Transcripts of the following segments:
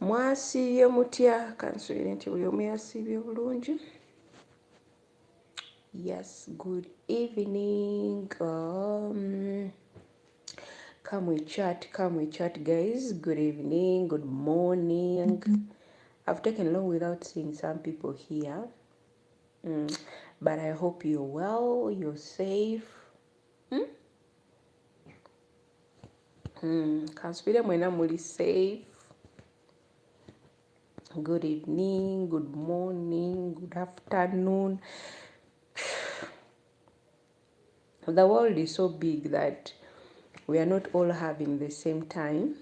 Mwasiibye mutya? Kansuubire nti buli omu yasiibye bulungi. Yes, good evening. Come we chat guys. Good evening, good morning. I've taken long without seeing some people here. But I hope you're well, you're safe. Kansuubire mwena muli safe. Good evening, good morning, good afternoon. The world is so big that we are not all having the same time.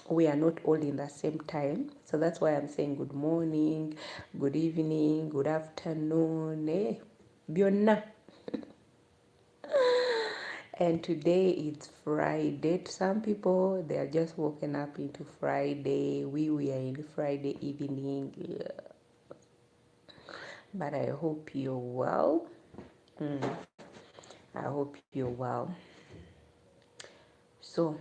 We are not all in the same time. So that's why I'm saying good morning, good evening, good afternoon. Byonna. And today it's Friday. Some people, they are just woken up into Friday. We are in Friday evening. But I hope you're well. I hope you're well. So,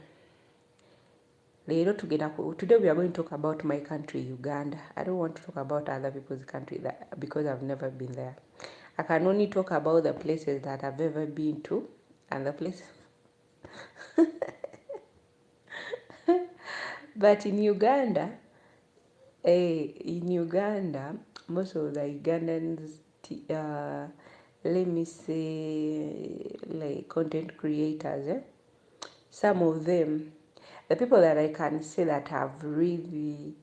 today we are going to talk about my country, Uganda. I don't want to talk about other people's country because I've never been there. I can only talk about the places that I've ever been to and the places. But in Uganda, most of the Ugandans, let me say, like content creators, some of them, the people that I can say that have really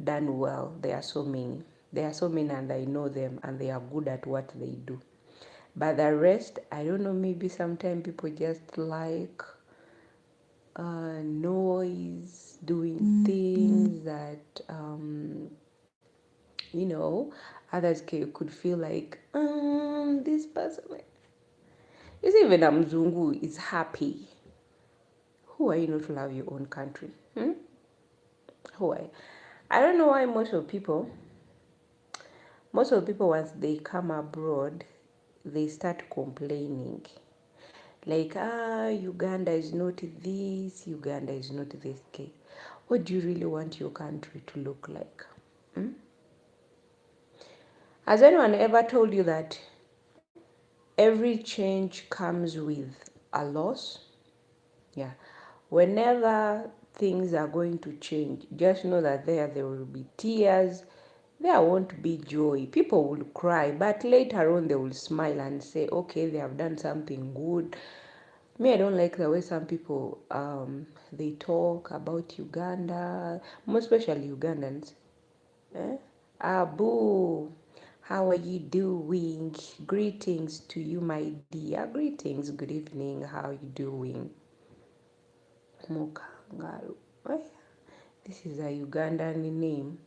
done well, there are so many. There are so many and I know them and they are good at what they do. But the rest, I don't know, maybe sometimes people just like noise, doing things that, others could feel like, this person, is even a Mzungu is happy. Who are you not to love your own country? Who are you? I don't know why most of the people once they come abroad, they start complaining. Like, Uganda is not this, Uganda is not this. Okay. What do you really want your country to look like? Has anyone ever told you that every change comes with a loss? Yeah. Whenever things are going to change, just know that there will be tears, there won't be joy. People will cry, but later on they will smile and say, okay, they have done something good. Me, I don't like the way some people they talk about Uganda, most especially Ugandans. Abu, how are you doing? Greetings to you, my dear. Greetings, good evening. How are you doing? Mukangaru. This is a Ugandan name.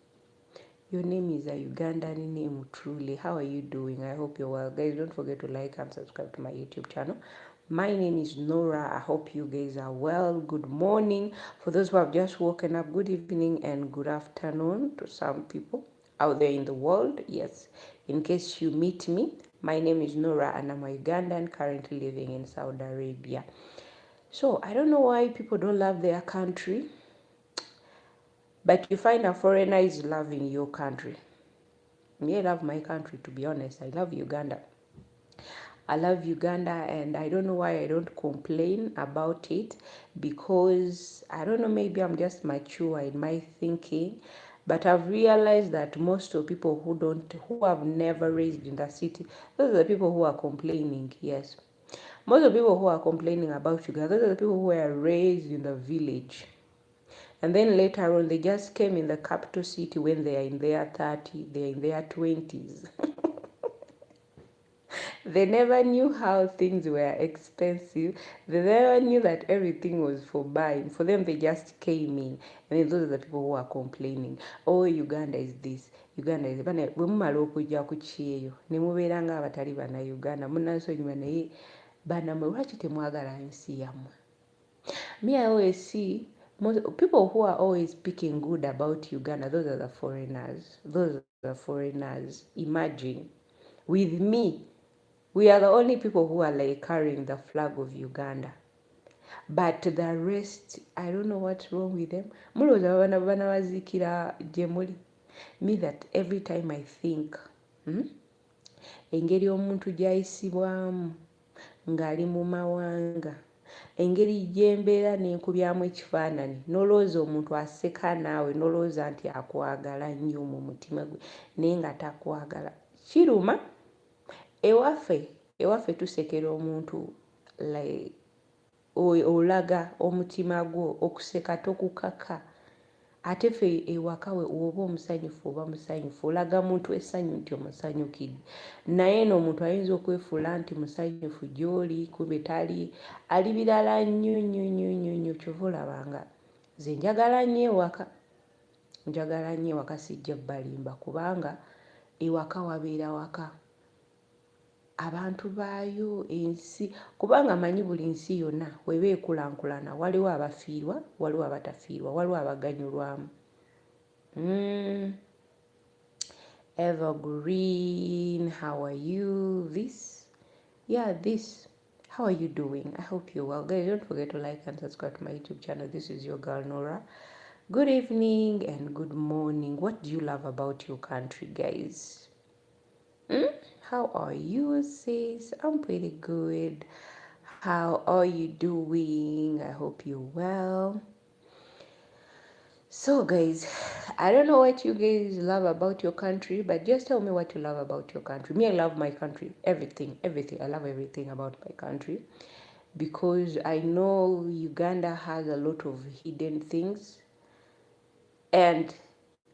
Your name is a Ugandan name, truly. How are you doing? I hope you're well. Guys, don't forget to like and subscribe to my YouTube channel. My name is Nora. I hope you guys are well. Good morning. For those who have just woken up, good evening and good afternoon to some people out there in the world. Yes, in case you meet me, my name is Nora and I'm a Ugandan currently living in Saudi Arabia. So I don't know why people don't love their country, but you find a foreigner is loving your country. Me, I love my country, to be honest. I love Uganda. I love Uganda and I don't know why I don't complain about it, because I don't know, maybe I'm just mature in my thinking, but I've realized that most of people who have never raised in the city, those are the people who are complaining. Yes. Most of the people who are complaining about Uganda, those are the people who were raised in the village. And then later on, they just came in the capital city when they are in their 30s, they are in their 20s. They never knew how things were expensive. They never knew that everything was for buying. For them, they just came in. And then those are the people who are complaining. Oh, Uganda is this. Uganda is... Bwe mumala okujja ku kyeyo, ne mubeera ng'abatali bannayuganda, munnasonyiwa naye bannamwe lwaki temwagala nsi yammwe? Me, I always see most people who are always speaking good about Uganda, those are the foreigners. Those are the foreigners. Imagine, with me, we are the only people who are like carrying the flag of Uganda. but the rest I don't know what's wrong with them. Mulowooza bana baziikira gye muli. Me that every time I think engeri omuntu gy'ayisibwamu ng'ali mu mawanga, engeri gy'embeera n'enkubyamu ekifaananyi, n'olowooza omuntu aseka naawe n'olowooza nti akwagala nnyo mu mutima gwe naye nga takwagala. Kiruma. Ewaffe tusekera omuntu olaga omutima gwo okuseka tokukaka. Ate ffe ewaka we oba omusanyufu oba musanyufu olaga muntu essanyu nti omusanyukidde, naye n'omuntu ayinza okwefuula nti musanyufu gy'oli kumbe tali, ali birala nnyo nnyo nnyo nnyo nnyo. Kyova olabanga nze njagala nnyo ewaka sijja bbalimba kubanga ewaka wabeera waka. Abantu baayo ensi, kubanga manyi buli nsi yonna weba ekulankulana waliwo abafiirwa, waliwo abatafiirwa, waliwo abaganyulwamu. Evergreen, how are you? This, how are you doing? I hope you're well. Guys, don't forget to like and subscribe to my YouTube channel. This is your girl Nora. Good evening and good morning. What do you love about your country, guys? How are you, sis? I'm pretty good. How are you doing? I hope you're well. So, guys, I don't know what you guys love about your country, but just tell me what you love about your country. Me, I love my country. Everything. I love everything about my country because I know Uganda has a lot of hidden things. And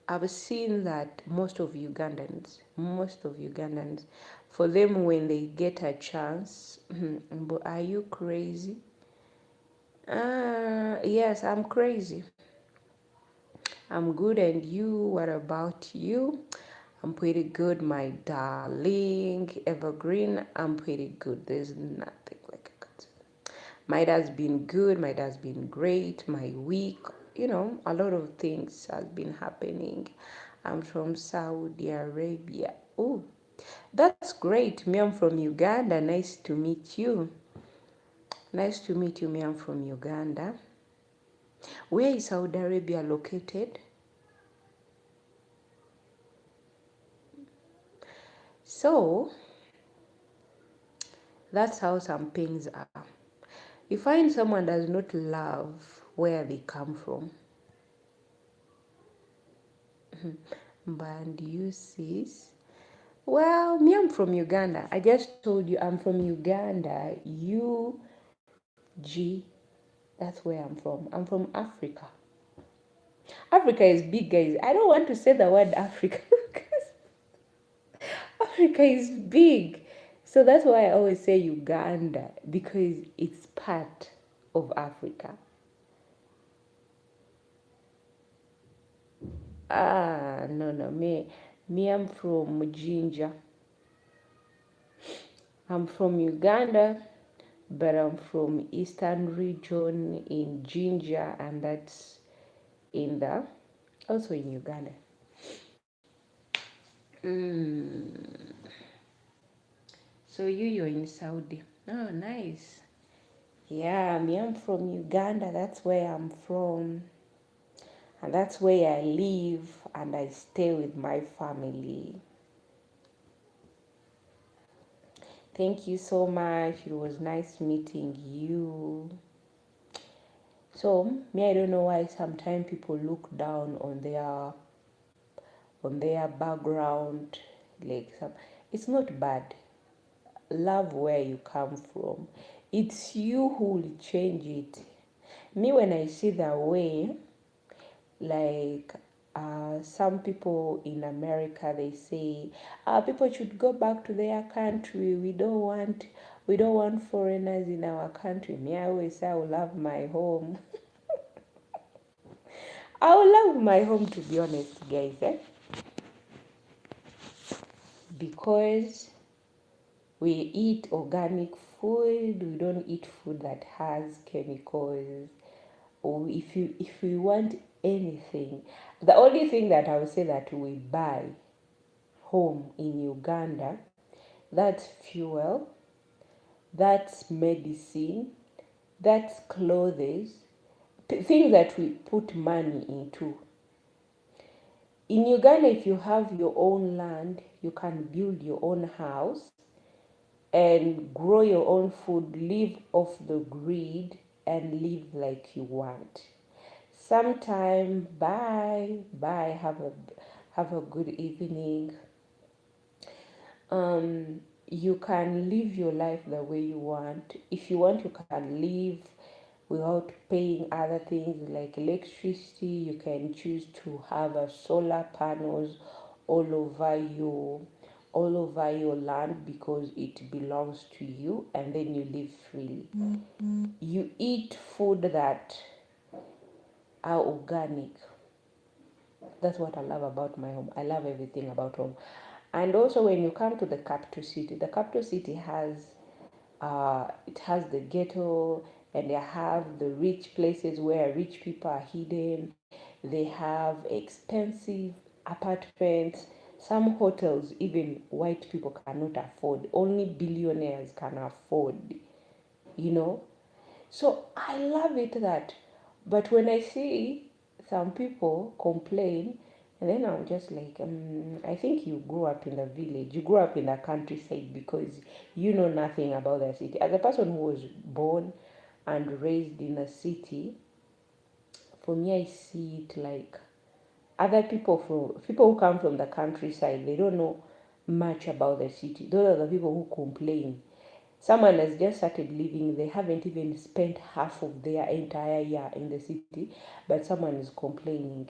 I've seen that most of Ugandans, for them when they get a chance, are you crazy? Yes, I'm crazy. I'm good, and you? What about you? I'm pretty good, my darling. Evergreen, I'm pretty good. There's nothing like I could say. My dad's been good. My dad's been great. My week, a lot of things has been happening. I'm from Saudi Arabia. Oh, that's great. Me, I'm from Uganda. Nice to meet you. Nice to meet you. Me, I'm from Uganda. Where is Saudi Arabia located? So, that's how some things are. You find someone does not love where they come from. But you sis? Well, me, I'm from Uganda. I just told you I'm from Uganda. UG. That's where I'm from. I'm from Africa. Africa is big, guys. I don't want to say the word Africa because Africa is big. So that's why I always say Uganda, because it's part of Africa. No. Me, I'm from Jinja. I'm from Uganda, but I'm from Eastern region in Jinja, and that's also in Uganda. So you're in Saudi. Oh, nice. Yeah, me, I'm from Uganda. That's where I'm from. And that's where I live and I stay with my family. Thank you so much. It was nice meeting you. So, me, I don't know why sometimes people look down on their background. It's not bad. Love where you come from. It's you who will change it. Me, when I see the way, some people in America, they say people should go back to their country. We don't want foreigners in our country. Me, I always say I will love my home. I will love my home, to be honest, guys. Because we eat organic food. We don't eat food that has chemicals. Or if we want anything, the only thing that I would say that we buy home in Uganda, that's fuel, that's medicine, that's clothes, things that we put money into. In Uganda, if you have your own land, you can build your own house and grow your own food, live off the grid, and live like you want. Sometime, bye, bye. Have a good evening. You can live your life the way you want. If you want, you can live without paying other things like electricity. You can choose to have a solar panels all over your all over your land because it belongs to you, and then you live freely. You eat food that are organic. That's what I love about my home. I love everything about home. And also, when you come to the capital city has the ghetto, and they have the rich places where rich people are hidden. They have expensive apartments. Some hotels even white people cannot afford. Only billionaires can afford. You know, so I love it that. But when I see some people complain, and then I'm just like, I think you grew up in the village, you grew up in the countryside because you know nothing about the city. As a person who was born and raised in a city, for me, I see it like other people who come from the countryside, they don't know much about the city. Those are the people who complain. Someone has just started living, they haven't even spent half of their entire year in the city, but someone is complaining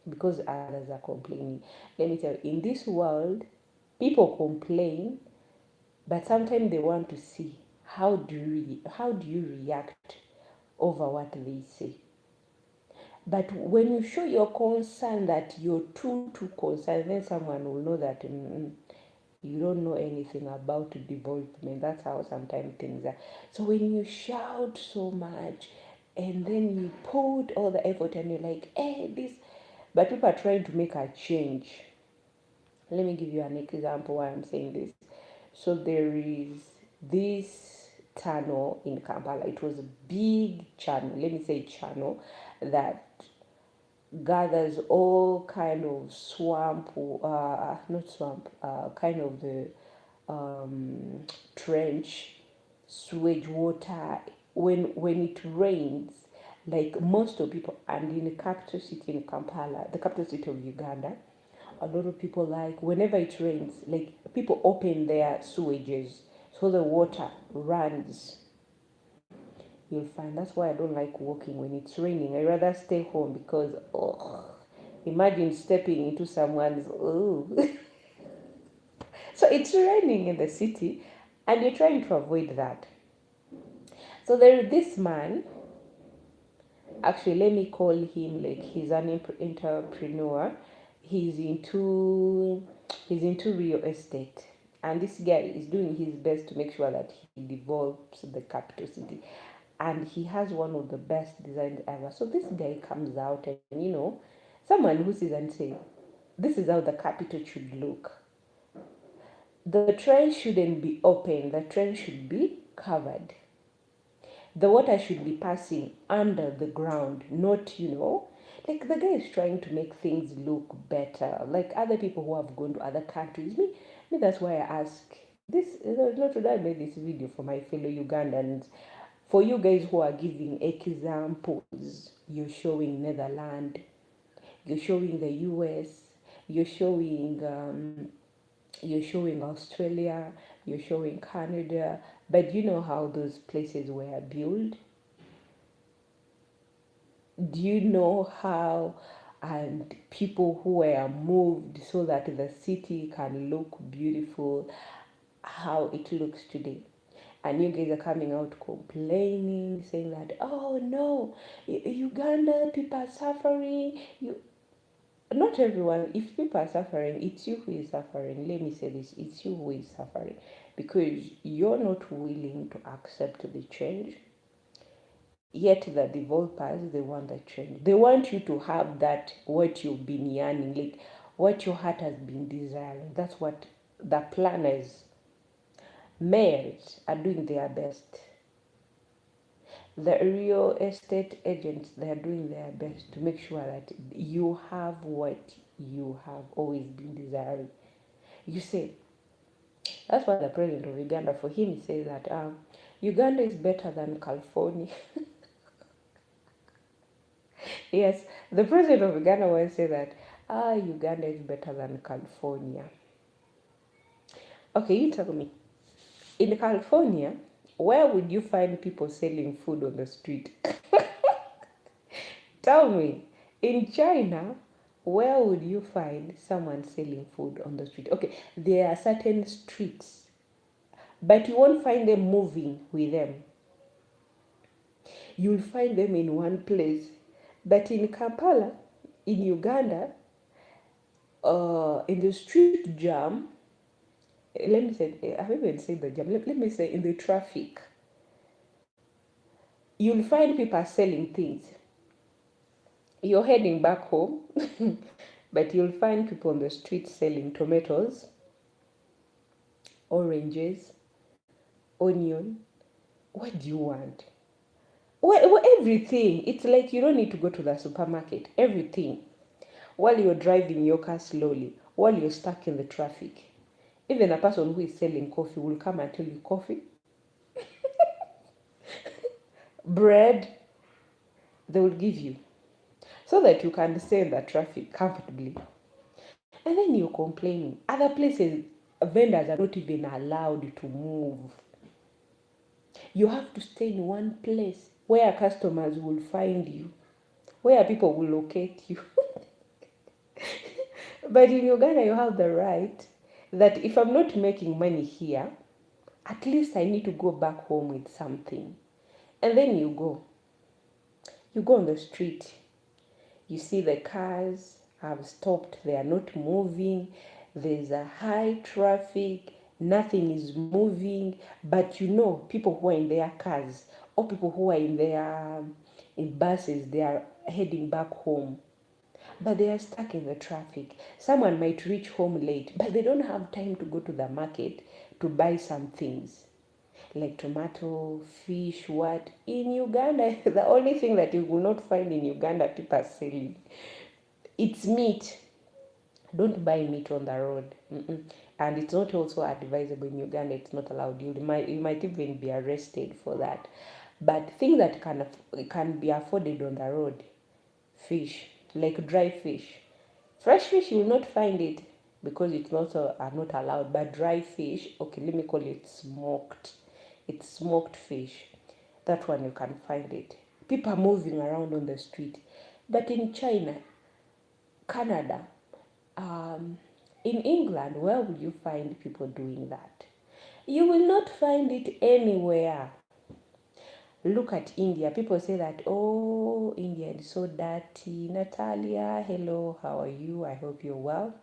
because others are complaining. Let me tell you, in this world, people complain, but sometimes they want to see how do you react over what they say. But when you show your concern that you're too concerned, then someone will know that you don't know anything about development. That's how sometimes things are. So when you shout so much and then you put all the effort and you're like, hey, this, but people are trying to make a change. Let me give you an example why I'm saying this. So there is this channel in Kampala. It was a big channel, let me say channel, that gathers all kind of swamp, not swamp, kind of the trench, sewage water. When it rains, like most of people, and in the capital city in Kampala, the capital city of Uganda, a lot of people, like whenever it rains, like people open their sewages so the water runs. You'll find that's why I don't like walking when it's raining. I rather stay home because imagine stepping into someone's so it's raining in the city and you're trying to avoid that. So there is this man, actually let me call him, like he's an entrepreneur. He's into real estate, and this guy is doing his best to make sure that he develops the capital city, and he has one of the best designs ever. So this guy comes out, and someone who sees and say, this is how the capital should look. The trench shouldn't be open, the trench should be covered. The water should be passing under the ground, not, like the guy is trying to make things look better, like other people who have gone to other countries. Me that's why I ask this. Not today I made this video for my fellow Ugandans. For you guys who are giving examples, you're showing Netherlands, you're showing the US, you're showing Australia, you're showing Canada, but you know how those places were built? Do you know how and people who were moved so that the city can look beautiful, how it looks today? And you guys are coming out complaining, saying that, oh no, Uganda, people are suffering. Not everyone, if people are suffering, it's you who is suffering. Let me say this, it's you who is suffering because you're not willing to accept the change. Yet the developers, they want the change. They want you to have that, what you've been yearning, like what your heart has been desiring. That's what the planners, mayors are doing their best. The real estate agents, they are doing their best to make sure that you have what you have always been desiring. You say, that's why the president of Uganda, for him, he says that Uganda is better than California. Yes, the president of Uganda once said that Uganda is better than California. Okay, you tell me, in California, where would you find people selling food on the street? Tell me, in China, where would you find someone selling food on the street? Okay, there are certain streets, but you won't find them moving with them. You'll find them in one place. But in Kampala, in Uganda, in the street jam, let me say, I haven't even said the jam, let me say in the traffic, you'll find people selling things. You're heading back home, but you'll find people on the street selling tomatoes, oranges, onion. What do you want? Well, everything. It's like you don't need to go to the supermarket. Everything. While you're driving your car slowly, while you're stuck in the traffic. Even a person who is selling coffee will come and tell you coffee, bread, they will give you so that you can stay in the traffic comfortably. And then you're complaining. Other places, vendors are not even allowed to move. You have to stay in one place where customers will find you, where people will locate you. But in Uganda, you have the right that if I'm not making money here, at least I need to go back home with something. And then you go. You go on the street. You see the cars have stopped. They are not moving. There's a high traffic. Nothing is moving. But you know, people who are in their cars or people who are in buses, they are heading back home. But they are stuck in the traffic. Someone might reach home late, but they don't have time to go to the market to buy some things like tomato, fish, what. In Uganda, the only thing that you will not find in Uganda people are selling, it's meat. Don't buy meat on the road. Mm-mm. And it's not also advisable in Uganda. It's not allowed. You might even be arrested for that. But things that can be afforded on the road, fish, like dry fish. Fresh fish, you will not find it because it's not are not allowed. But dry fish, okay, let me call it smoked. It's smoked fish. That one you can find it. People are moving around on the street. But in China, Canada, in England, where will you find people doing that? You will not find it anywhere. Look at India. People say that, oh, India is so dirty. Natalia, hello, how are you? I hope you're well.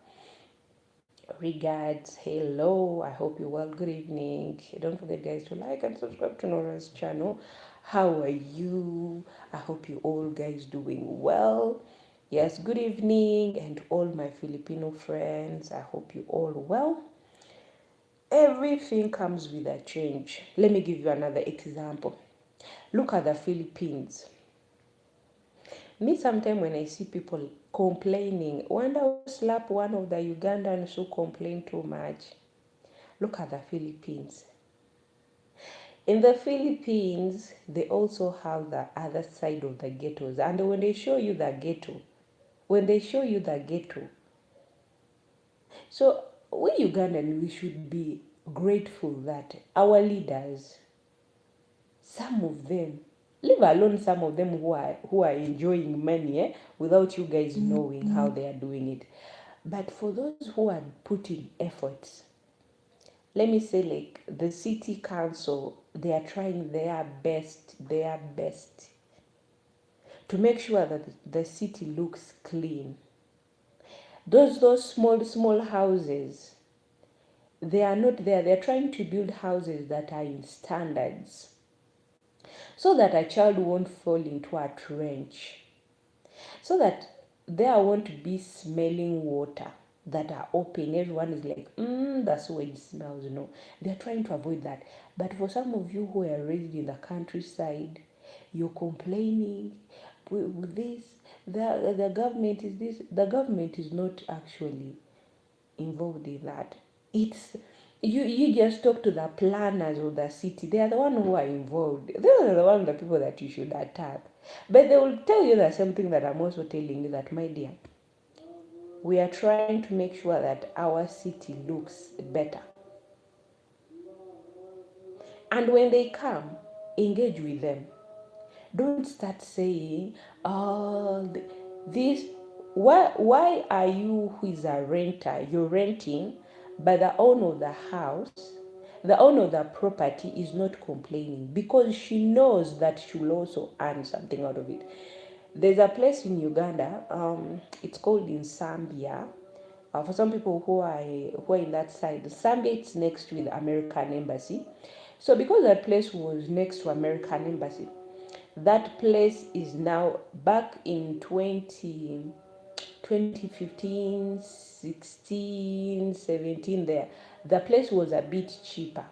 Regards, hello, I hope you're well. Good evening. Don't forget, guys, to like and subscribe to Nora's channel. How are you? I hope you all guys doing well. Yes, good evening, and all my Filipino friends, I hope you all well. Everything comes with a change. Let me give you another example. Look at the Philippines. Me, sometimes when I see people complaining, wonder who slap one of the Ugandans who complain too much. Look at the Philippines. In the Philippines, they also have the other side of the ghettos. And when they show you the ghetto, so we Ugandan, we should be grateful that our leaders, some of them, leave alone some of them who are enjoying money without you guys knowing how they are doing it. But for those who are putting efforts, let me say, like the city council, they are trying their best to make sure that the city looks clean. Those small houses, they are not there. They're trying to build houses that are in standards so that a child won't fall into a trench, so that there won't be smelling water that are open. Everyone is like, that's where it smells. No, they're trying to avoid that. But for some of you who are raised in the countryside, you're complaining with this, the government is this. The government is not actually involved in that. It's you just talk to the planners of the city. They are the one who are involved. They are the one, the people that you should attack. But they will tell you the same thing that I'm also telling you, that my dear, we are trying to make sure that our city looks better. And when they come, engage with them. Don't start saying, oh, this, why are you, who is a renter, you're renting, but the owner of the house, the owner of the property is not complaining because she knows that she will also earn something out of it. There's a place in Uganda, it's called in Zambia. For some people who are in that side, Zambia, it's next to the American embassy. So because that place was next to American embassy, that place is now back in 2015, 16, 17 there. The place was a bit cheaper.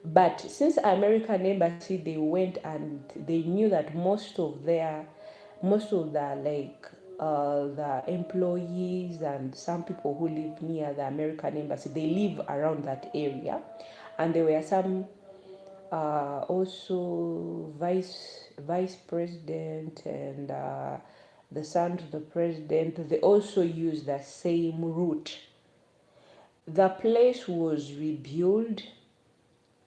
But since American embassy, they went and they knew that most of the the employees and some people who live near the American embassy, they live around that area, and there were some also vice president and the son to the president. They also use the same route. The place was rebuilt,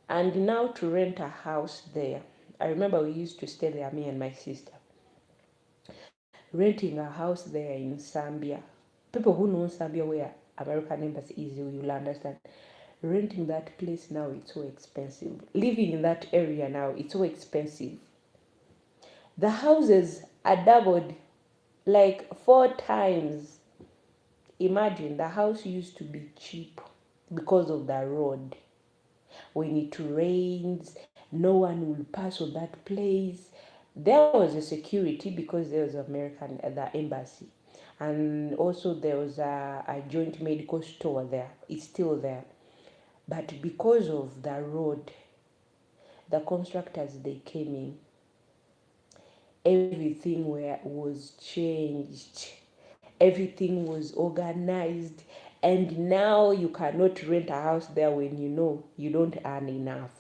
and now to rent a house there. I remember we used to stay there, me and my sister, renting a house there in Zambia. People who know Zambia, where American embassy is, you will understand. Renting that place now, it's so expensive. Living in that area now, it's so expensive. The houses are doubled like 4 times. Imagine, the house used to be cheap because of the road. When it rains, no one will pass on that place. There was a security because there was American at the embassy, and also there was a joint medical store there. It's still there, but because of the road, the constructors, they came in, everything was changed, everything was organized, and now you cannot rent a house there when you know you don't earn enough.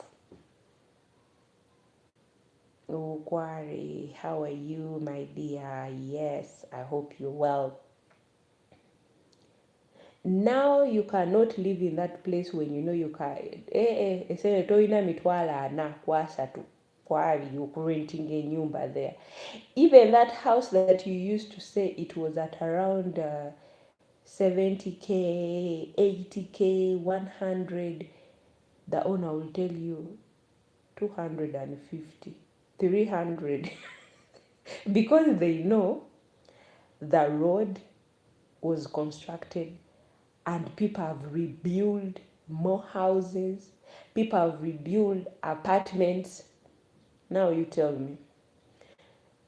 Oh, Kwari, how are you, my dear? Yes, I hope you're well. Now you cannot live in that place when you know you can. Esene toina mitwala na kwasatu kwavi, you're renting a nyumba there. Even that house that you used to say it was at around 70K, 80K, 100, the owner will tell you 250, 300 because they know the road was constructed and people have rebuilt more houses, people have rebuilt apartments. Now you tell me,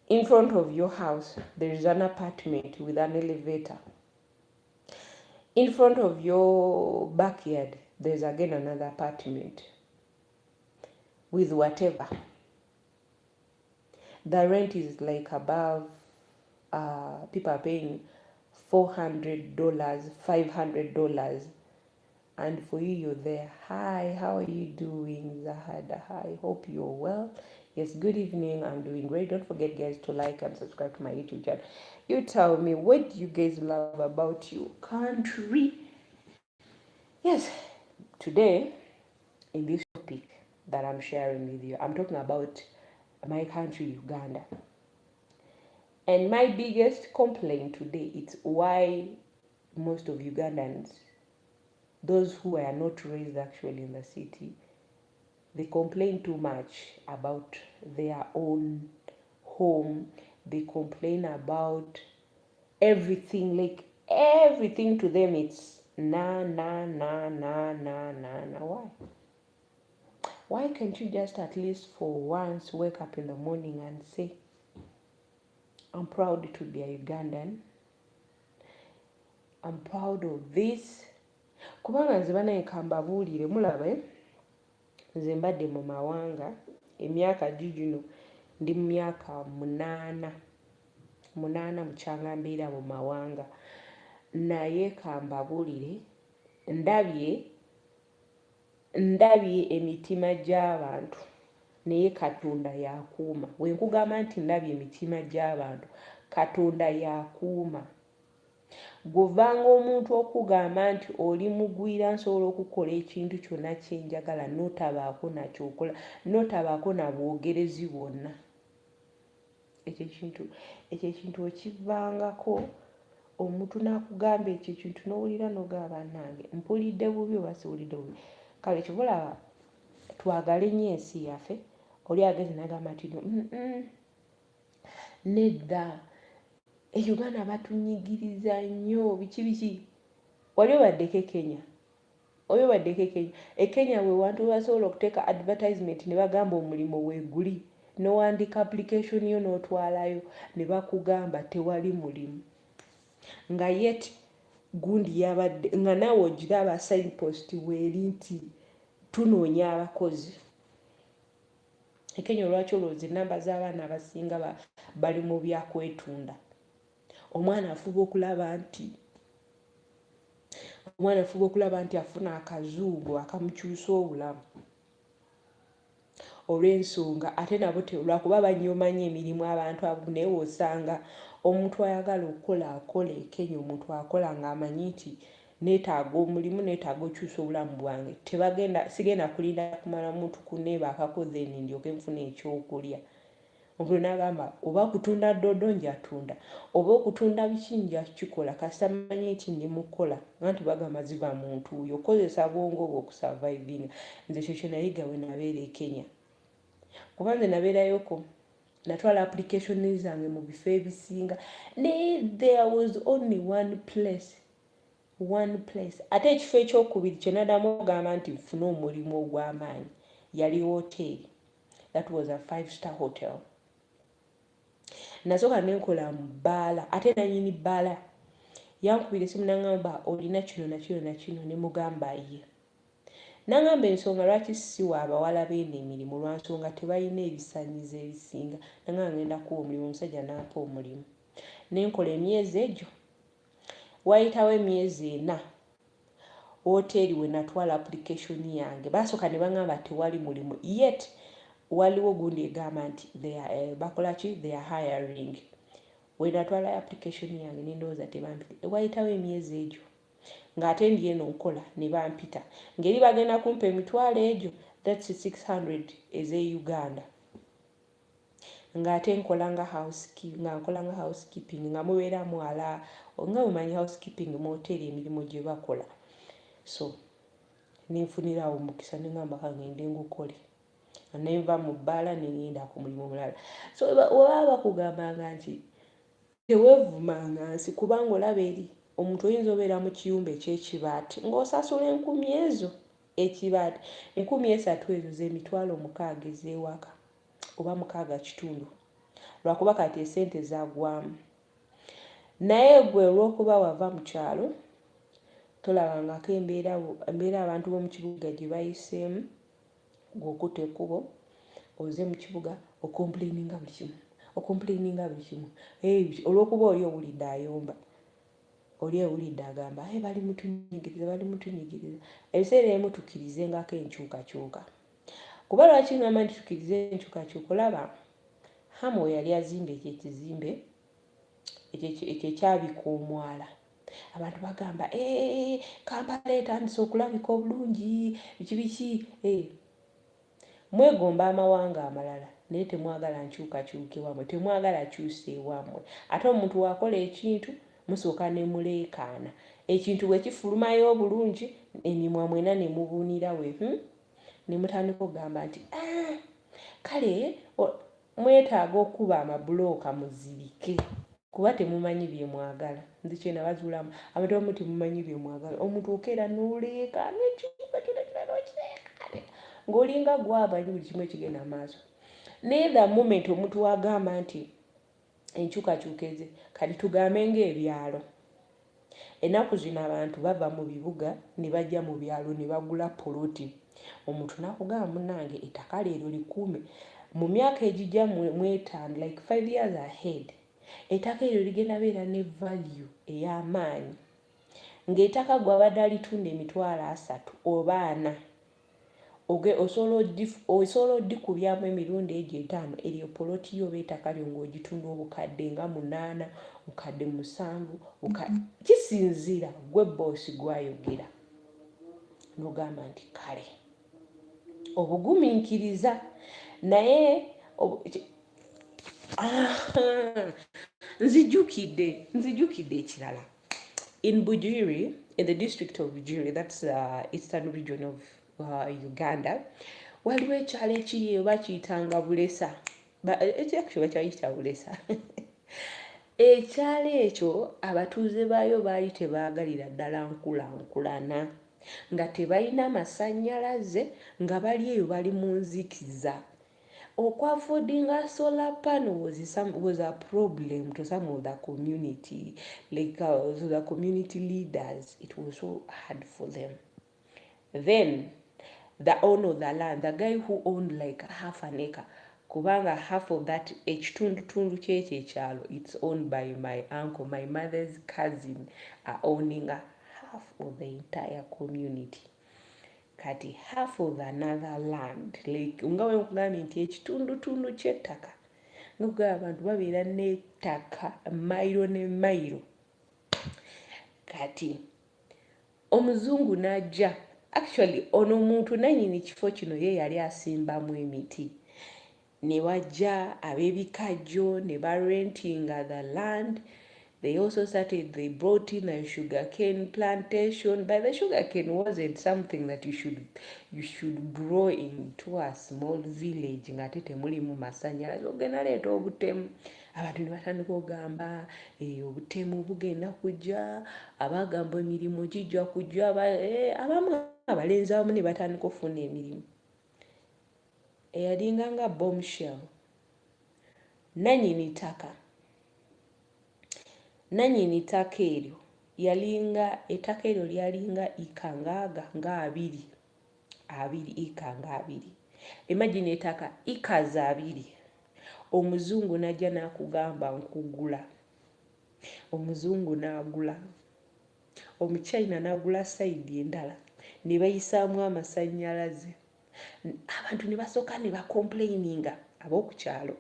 in front of your house there is an apartment with an elevator. In front of your backyard there's again another apartment with whatever. The rent is like above, people are paying $400, $500, and for you, you're there. Hi, how are you doing, Zahada? Hi, hope you're well. Yes, good evening. I'm doing great. Don't forget, guys, to like and subscribe to my YouTube channel. You tell me, what do you guys love about your country? Yes, today, in this topic that I'm sharing with you, I'm talking about my country, Uganda. And my biggest complaint today is why most of Ugandans, those who are not raised actually in the city, they complain too much about their own home. They complain about everything, like everything to them it's nah. Why? Why can't you just at least for once wake up in the morning and say, I'm proud to be a Ugandan. I'm proud of this. Kubanga nze banaye kambabuulire, mulabe, nze mbadde mu mawanga emyaka gino ndi mu myaka 8 mukyanga mbeera mu mawanga naye kambabulire ndabye emitima gy'abantu naye Katonda yakuuma. Wenkugamba nti ndabye emitima gy'abantu Katonda yakuuma. Govanga omuntu okugamba nti oli mugwira nsobola okukola ekintu kyonna kyenjagala notabaako nakyokola notabaako nabwogerezi bwonna, ekyo ekintu okivangako omuntu nakugamba ekyo ekintu nowulira nogamba nange mpulidde bubi oba siwulidde bubi. Kale kibulaba twagale nnyo ensi yaffe. Oli ageze nagamba nti nedda Uganda batunyigiriza nnyo biki wali obaddeko Kenya. Kenya we wantu basobola okuteeka advertisement ne bagamba omulimo weeguli nowandika application yo n'otwalayo ne bakugamba tewali mulimu nga yet gundi yabadde nga naawe ogiraba signpost weeri nti tunoonya abakozi. Kenya olwaki olowooza ennamba z'abaana abasinga bali mu byakwetunda? Omwana afuba okulaba nti afuna akazuugo akamukyusa obulamu olw'ensonga ate nabo lwakuba banyomanyi emirimu abantu abo. Naye osanga omuntu ayagala okukola akola Kenya, omuntu akola ng'amanyi nti neetaaga omulimu, neetaaga okyusa obulamu bwange, sigenda kulinda kumala muntu kuneeba akakoze ndyoke nfuna ekyokulya. Omuntu n'agamba oba kutunda ddodo njatunda oba okutunda biki njakikola kasita manyi nti ndi mukola anti bagamba ziva muntu oyo okozesa bwongo bwo okusurvivinga. Nze kyekyo nayiga we nabeera Kenya kuba nze nabeerayoko natwala application zange mu bifo ebisinga naye there was only one place. Ate ekifo ekyokubiri kye naddamu ogamba nti nfuna omulimu ogw'amaanyi yali hoteri. That was a 5-star hotel. Nasooka nenkola mu bbaala ate nanyini bbaala yankubira esimu nangamba olina kino nakino ne mugamba ye. Nangamba ensonga lwaki siwa abawala beena emirimu lwansonga tebalina ebisanyizo ebisinga. Nangamba ngenda kuwa omulimu, omusajja n'ampa omulimu. Nenkola emyezi egyo. Wayitawo emyezi 4 hoteri we natwala application yange basooka ne bangamba tewali mulimu yet waliwo gundi egamba nti bakola ki they are hiring. We natwala application yange nendowooza tebampita. Wayitawo emyezi egyo ng'ate ndi eno nkola ne bampita ngeri bagenda kumpa emitwalo egyo that's 600 ez'e-Uganda ng'ate nkolanga housekeeping nga mubeeramu ala nga mumanyi housekeeping mu hoteri emirimu gye bakola. So nenfunirawo omukisa nengamba kangende ngukole nenva mu bbaala nengenda ku mulimu omulala. So oba bakugambanga nti teweevumanga nsi kubanga olaba eri omuntu oyinza obeera mu kiyumba ekyekibaati ng'osasula 10,000 ezo ekibaati 30,000 ezo z'emitwalo 6 ez'ewaka oba 6.5 lwakuba kati esente zagwamu. Naye gwe olw'okuba wava mu kyalo tolabangako embeera abantu b'omu kibuga gye bayiseemu ng'okuta ekkubo oze mu kibuga okomplaininga buli kimu olw'okuba oli owulidde ayomba oli ewulidde agamba bali mutunyigiriza. Ebiseera ebimu tukirizengako enkyukakyuka kuba lwaki ngamba nti tukirize enkyukakyuka olaba Hamu yali azimba ekizimbe ekyo ekyabika omwala. Abantu bagamba Kampala etandise okulabika obulungi biki mwegomba amawanga amalala naye temwagala nkyukakyuke wammwe, temwagala kyuse wammwe. Ate omuntu wakola ekintu musooka ne muleekaana ekintu bwe kifulumayo obulungi emimwa mwena ne mubunira we ne mutandika okugamba nti kale mwetaaga okuba amabulooka muzibike kuba temumanyi bye mwagala. Nze kye nabazuulamu abantu abamu temumanyi bye mwagala. Omuntu okeera n'oleekaana ekintu n'okireekaana ng'olinga gwamanyi buli kimu ekigenda maaso. Naye the moment omuntu wagamba nti enkyukakyuka eze kati tugambe ng'ebyalo. Ennaku zino abantu bava mu bibuga ne bajja mu byalo ne bagula poloti omuntu nakugamba munange ettaka leero likuume mu myaka egijja mu etaano like 5 years ahead ettaka eryo ligenda beera ne value ey'amaanyi ng'ettaka gwe abadde alitunda emitwalo 3 oba 4 osobola oddikubyamu emirundi egyo 5 eryo poloti yo oba ettaka lyo ng'ogitunda obukadde nga 8 bukadde 7 kisinziira gwe boosi gwayogera n'ogamba nti kale obugumiikiriza naye nzijukidde ekirala in Bujiri, in the district of Bujiri, that's eastern region of Uganda, waliwo ekyalo ekiri oba kiyitanga Bulesa, actually bakyayita Bulesa. Ekyalo ekyo abatuuze baayo baali tebaagalira ddala nkulankulana nga tebalina masannyalaze nga bali eyo bali mu nzikiza. Affording solar panel was a problem to some of the community, like so the community leaders. It was so hard for them. Then the owner of the land, the guy who owned like half an acre, kubanga half of that ekitundutundu kyekyo ekyalo, it's owned by my uncle, my mother's cousin are owning half of the entire community. Kati half of another land, like ungawe nkugambye nti ekitundutundu ky'ettaka ng'okugamba abantu babeera n'ettaka mayiro ne mayiro. Kati omuzungu n'ajja, actually ono omuntu nannyini kifo kino ye yali asimbamu emiti, ne wajja ab'ebikajjo ne barentinga the land. They also they brought in a sugarcane plantation, but the sugarcane wasn't something that you should grow into a small village. Ngate temulimu masannyalaze ogenda leeta obutemu. Abantu ne batandika ogamba obutemu bugenda kujja, abagamba emirimu gijja kujja, abamu abalenzi abamu ne batandika okufuna emirimu. Eyalinga nga bombshell nannyini ttaka eryo yalinga ettaka eryo lyalinga ikangaaga nga 2 ika nga 2. Imagine ettaka acres 2. Omuzungu najja n'akugamba nkugula. Omuzungu n'agula. Omuchina n'agula side endala. Ne bayisaamu amasannyalaze. Abantu ne basooka ne bacomplaininga ab'okukyalo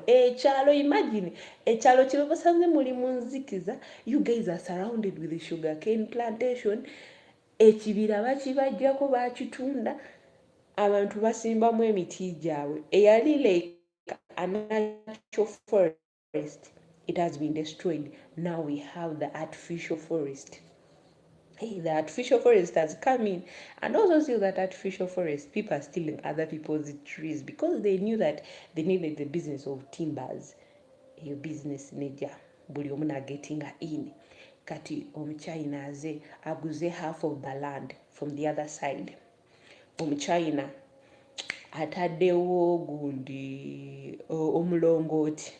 ekyalo, imagine ekyalo kye basanze muli mu nzikiza. You guys are surrounded with the sugarcane plantation. Ekibira bakibajjako bakitunda, abantu basimbamu emiti gyabwe. Eyali like a natural forest, it has been destroyed. Now we have the artificial forest. The artificial forest has come in, and also still that artificial forest, people are stealing other people's trees because they knew that they needed the business of timbers. Your business neja buli omu nagetinga in. Kati omuchina aze aguze half of the land from the other side. Omuchina ataddewo gundi omulongooti.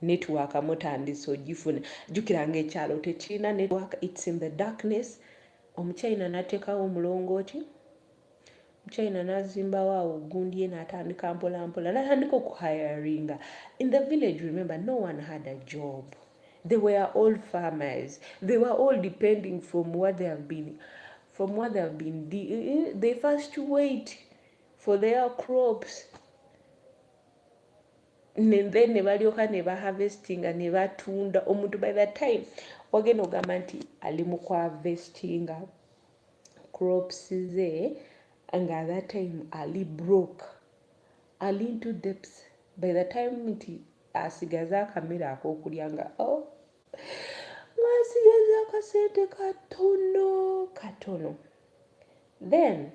Network mutandise ogifuna. Jukiranga ekyalo tekirina network, it's in the darkness. Omuchina n'ateekawo omulongooti. Omuchina n'azimbawo awo gundi ye n'atandika mpola n'atandika okuhiringa. In the village, remember, no one had a job. They were all farmers. They were all depending from what they have been they first wait for their crops. And then ne balyoka ne baharvestinga ne batunda. Omuntu by that time wagenda ogamba nti ali mu kuharvestinga crops ze, and at that time ali broke, ali into debts. By the time nti asigaza akamera ak'okulya nga asigaza akasente katono. Then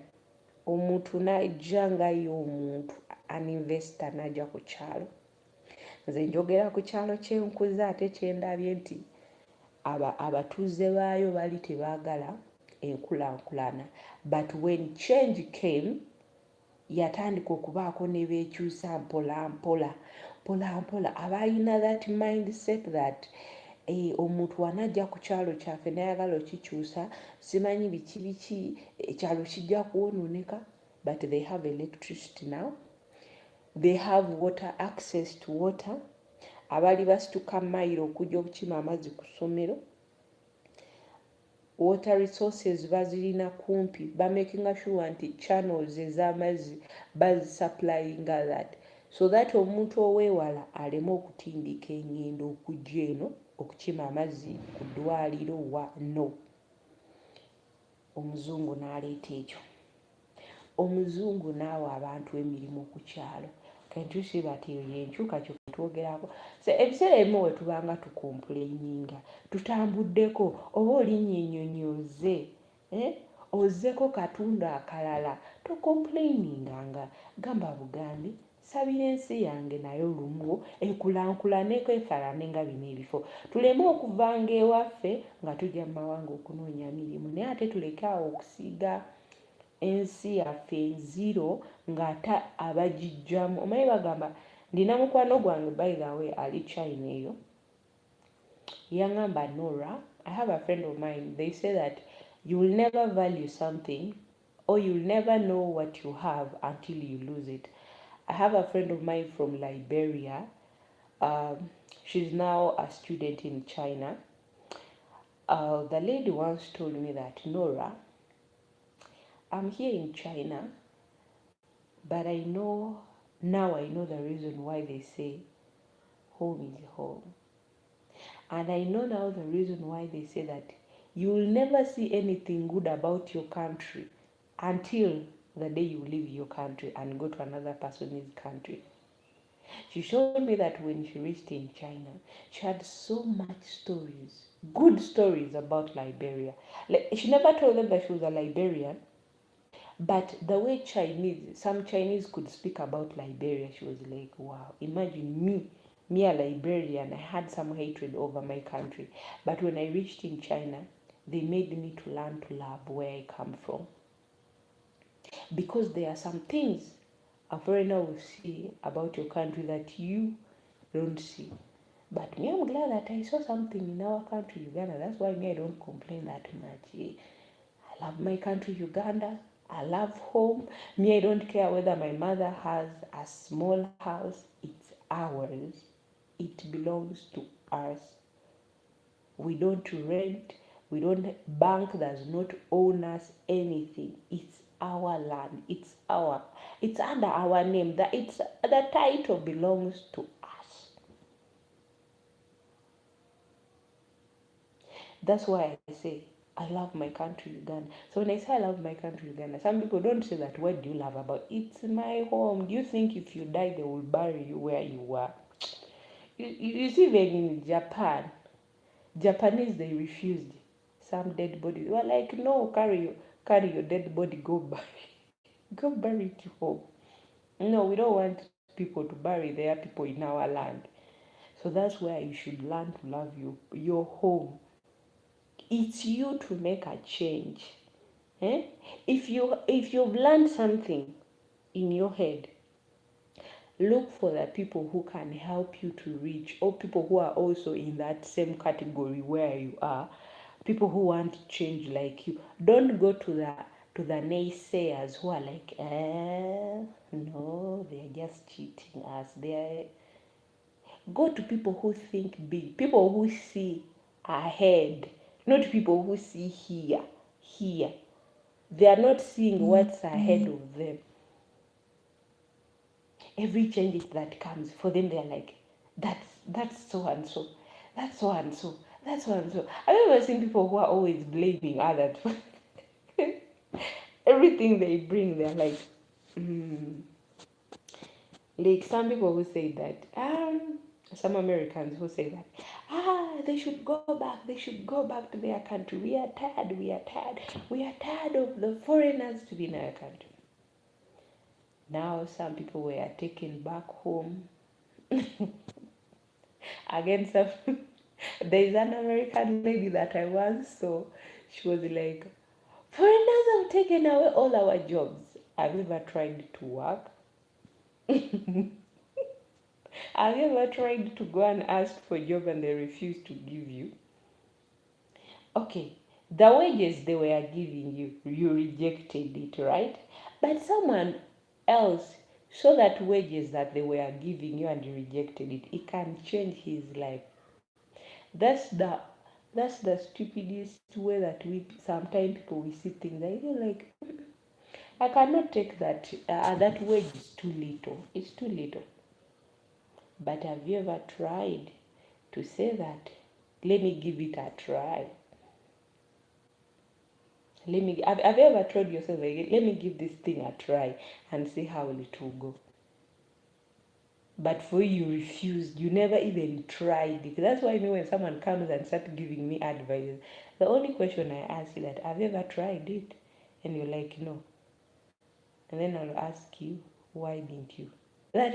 omuntu n'ajja nga y'omuntu an investor n'ajja ku kyalo. Nze njogera ku kyalo kyenkuze ate kyendabye nti abatuuze baayo bali tebaagala enkulankulana. But when change came, yatandika okubaako ne beekyusa mpola mpola. Abalina that mindset that omuntu wanajja ku kyalo kyaffe nayagala okikyusa simanyi biki ekyalo kijja kwonooneka. But they have electricity now, they have water, access to water. Abali basituka mayiro okujja okukima amazzi ku ssomero, water resources bazirina kumpi, bamakinga sure nti channels ez'amazzi bazisupplyinga that, so that omuntu oweewala aleme okutindika engendo okujja eno okukima amazzi ku ddwaliro no. Omuzungu n'aleeta ekyo. Omuzungu naawe abantu emirimu ku kyalo. Kentusi bati yenkyukakyuka twogerako. So ebiseera ebimu we tubanga tukomplaininga, tutambuddeko oba olinnyonnyonyoze, ozzeko katundu akalala, tokomplaininganga. Gamba Bugambi, sabira ensi yange nayo lumu ekulankulaneko efaanane nga bino ebifo. Tuleme okuvanga ewaffe nga tujja mu mawanga okunoonya mirimu, naye ate tuleke awo okusiiga ensi yaffe enziro ng'ate abagijjamu. Omanyi bagamba, ndina mukwano gwange by the way ali China eyo, yangamba Norah, I have a friend of mine, they say that you will never value something or you will never know what you have until you lose it. I have a friend of mine from Liberia. She's now a student in China. The lady once told me that, Norah, I'm here in China, but I know the reason why they say home is home. And I know now the reason why they say that you will never see anything good about your country until the day you leave your country and go to another person's country. She showed me that when she reached in China, she had so much stories, good stories about Liberia. Like, she never told them that she was a Liberian, but the way some Chinese could speak about Liberia, she was like, wow, imagine me a Liberian, I had some hatred over my country. But when I reached in China, they made me to learn to love where I come from. Because there are some things a foreigner will see about your country that you don't see. But me, I'm glad that I saw something in our country, Uganda. That's why me, I don't complain that much. I love my country, Uganda. I love home. Me, I don't care whether my mother has a small house. It's ours. It belongs to us. We don't rent. We don't, bank does not own us anything. It's our land. It's under our name. The title belongs to us. That's why I say I love my country, Uganda. So when I say I love my country, Uganda, some people don't say that. What do you love about it? It's my home. Do you think if you die, they will bury you where you were? You see, even in Japan, Japanese, they refused some dead bodies. They were like, no, carry your dead body, go bury it home. No, we don't want people to bury their people in our land. So that's where you should learn to love your home. It's you to make a change. If you've learned something in your head, look for the people who can help you to reach, or people who are also in that same category where you are, people who want to change like you. Don't go to the naysayers who are like, no, they're just cheating us. Go to people who think big, people who see ahead, not people who see here. They are not seeing what's ahead of them. Every change that comes for them, they're like, that's so and so, that's so and so, that's so and so. I've ever seen people who are always blaming others. Everything they bring, they're like, like some people who say that, some Americans who say that, they should go back to their country. We are tired of the foreigners to be in our country. Now some people were taken back home. Again, there's an American lady that I once saw. She was like, foreigners have taken away all our jobs. Have you ever tried to work? Have you ever tried to go and ask for a job and they refuse to give you? Okay, the wages they were giving you, you rejected it, right? But someone else saw that wages that they were giving you and you rejected it. It can change his life. That's the that's the stupidest way that we sometimes people we see things. I feel like I cannot take that. That wage is too little. It's too little. But have you ever tried to say that? Let me give it a try. Have you ever told yourself, like, let me give this thing a try and see how it will go? But for you refused. You never even tried it. That's why when someone comes and starts giving me advice, the only question I ask is that, have you ever tried it? And you're like, no. And then I'll ask you, why didn't you? That,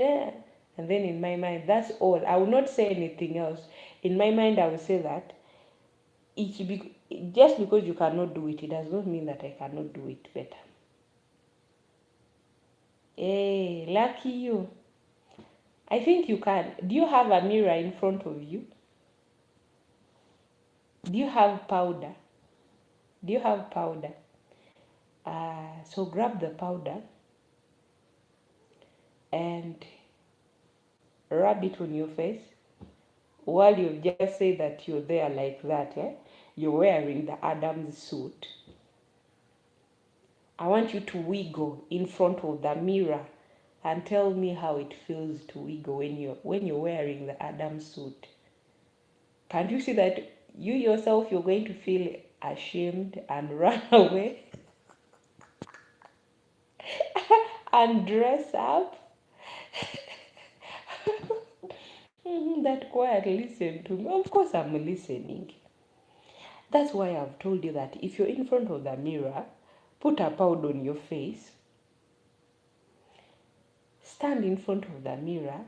and then in my mind, that's all. I will not say anything else. In my mind, I will say that just because you cannot do it, it does not mean that I cannot do it better. Hey, lucky you. I think you can. Do you have a mirror in front of you? Do you have powder? Do you have powder? So grab the powder and rub it on your face while you just say that you're there like that. You're wearing the Adam's suit. I want you to wiggle in front of the mirror and tell me how it feels to wiggle when you're wearing the Adam suit. Can't you see that you yourself you're going to feel ashamed and run away and dress up? That quiet, listen to me. Of course I'm listening. That's why I've told you that if you're in front of the mirror, put a powder on your face, stand in front of the mirror,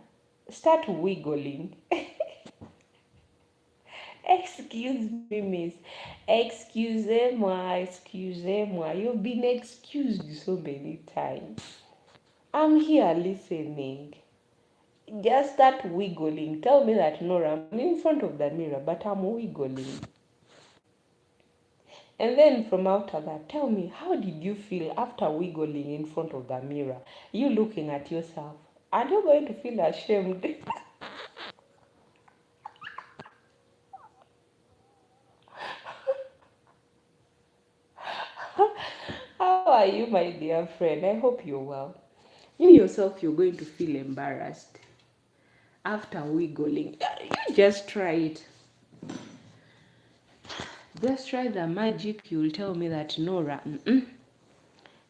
start wiggling. Excuse me, miss. Excusez-moi, excusez-moi. You've been excused so many times. I'm here listening. Just start wiggling. Tell me that, Nora, I'm in front of the mirror, but I'm wiggling. And then from after that, tell me, how did you feel after wiggling in front of the mirror? You looking at yourself. Are you going to feel ashamed? How are you, my dear friend? I hope you're well. You yourself, you're going to feel embarrassed after wiggling. You just try it. Just try the magic. You'll tell me that, Nora,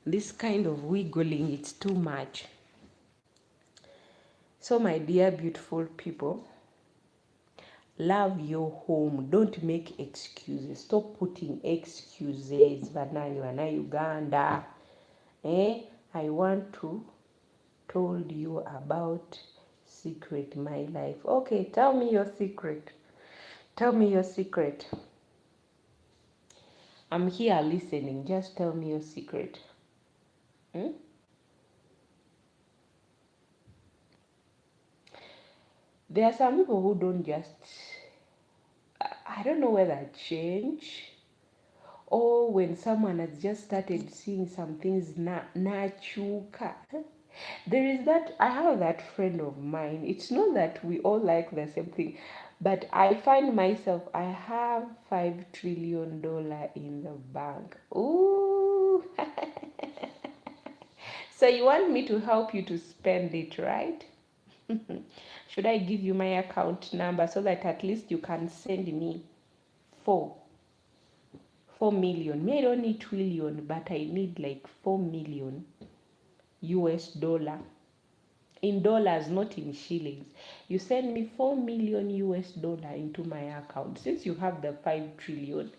this kind of wiggling, it's too much. So, my dear beautiful people, love your home. Don't make excuses. Stop putting excuses. Vana Uganda. I want to told you about secret my life. Okay, tell me your secret. Tell me your secret. I'm here listening. Just tell me your secret. There are some people who don't just, I don't know whether change or when someone has just started seeing some things nachuka. There is that, I have that friend of mine. It's not that we all like the same thing, but I find myself, I have $5 trillion in the bank. Ooh. So you want me to help you to spend it, right? Should I give you my account number so that at least you can send me 4 million? Me, I don't need trillion, but I need like 4 million US dollar. In dollars, not in shillings. You send me 4 million US dollar into my account. Since you have the 5 trillion.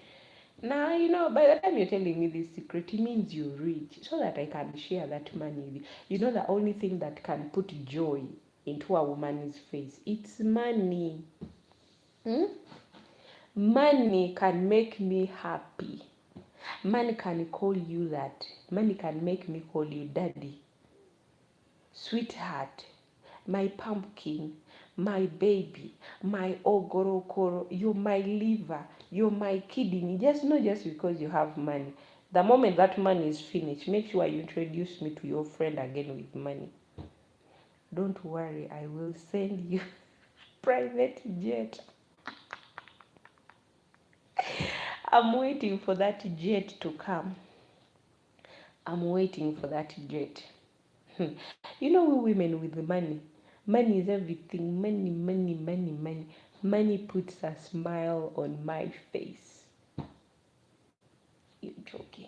Now, by the time you're telling me this secret, it means you're rich. So that I can share that money with you. You know, the only thing that can put joy into a woman's face, it's money. Money can make me happy. Money can call you that. Money can make me call you daddy, sweetheart, my pumpkin, my baby, my ogorokoro, you're my liver, you're my kidney. Just not just because you have money. The moment that money is finished, make sure you introduce me to your friend again with money. Don't worry, I will send you private jet. I'm waiting for that jet to come. I'm waiting for that jet. You know, we women with the money is everything. Money, money, money, money. Money puts a smile on my face. You're joking.